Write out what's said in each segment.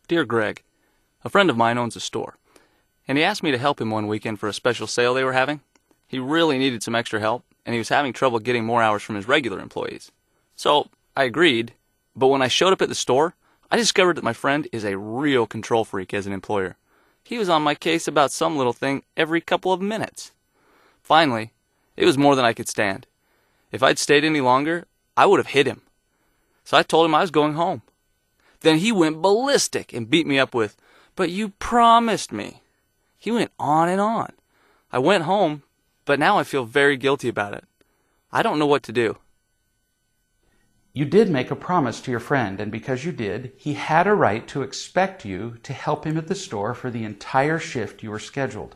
Dear Greg, a friend of mine owns a store, and he asked me to help him one weekend for a special sale they were having. He really needed some extra help, and he was having trouble getting more hours from his regular employees. So I agreed, but when I showed up at the store, I discovered that my friend is a real control freak as an employer. He was on my case about some little thing every couple of minutes. Finally, it was more than I could stand. If I'd stayed any longer, I would have hit him. So I told him I was going home. Then he went ballistic and beat me up with, "But you promised me." He went on and on. I went home, but now I feel very guilty about it. I don't know what to do. You did make a promise to your friend, and because you did, he had a right to expect you to help him at the store for the entire shift you were scheduled.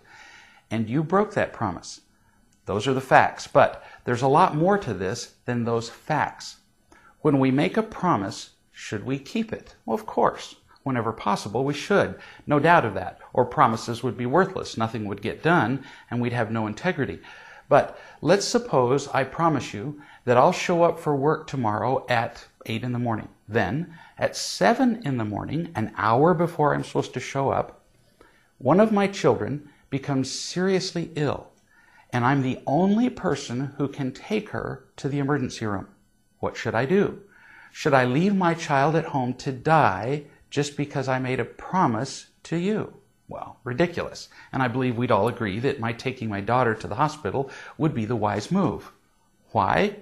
And you broke that promise. Those are the facts, but there's a lot more to this than those facts. When we make a promise, should we keep it? Well, of course. Whenever possible, we should. No doubt of that. Or promises would be worthless. Nothing would get done, and we'd have no integrity. But let's suppose I promise you that I'll show up for work tomorrow at 8 in the morning. Then, at 7 in the morning, an hour before I'm supposed to show up, one of my children becomes seriously ill, and I'm the only person who can take her to the emergency room. What should I do? Should I leave my child at home to die just because I made a promise to you? Well, ridiculous. And I believe we'd all agree that my taking my daughter to the hospital would be the wise move. Why?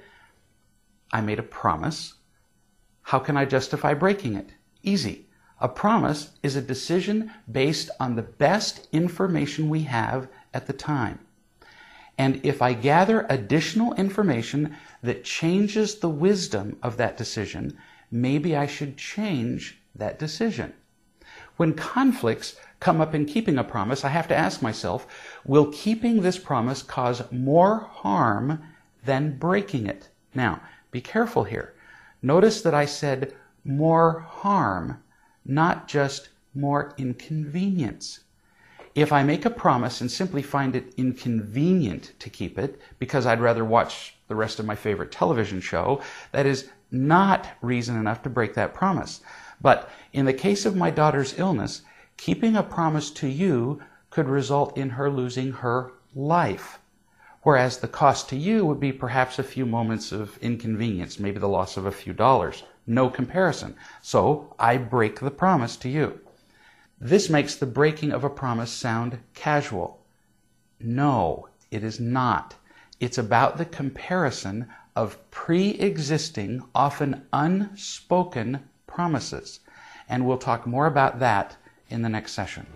I made a promise. How can I justify breaking it? Easy. A promise is a decision based on the best information we have at the time. And if I gather additional information that changes the wisdom of that decision, maybe I should change that decision. When conflicts come up in keeping a promise, I have to ask myself, will keeping this promise cause more harm than breaking it? Now, be careful here. Notice that I said more harm, not just more inconvenience. If I make a promise and simply find it inconvenient to keep it because I'd rather watch the rest of my favorite television show, that is not reason enough to break that promise. But in the case of my daughter's illness, keeping a promise to you could result in her losing her life, whereas the cost to you would be perhaps a few moments of inconvenience, maybe the loss of a few dollars. No comparison. So I break the promise to you. This makes the breaking of a promise sound casual. No, it is not. It's about the comparison of pre-existing, often unspoken promises. And we'll talk more about that in the next session.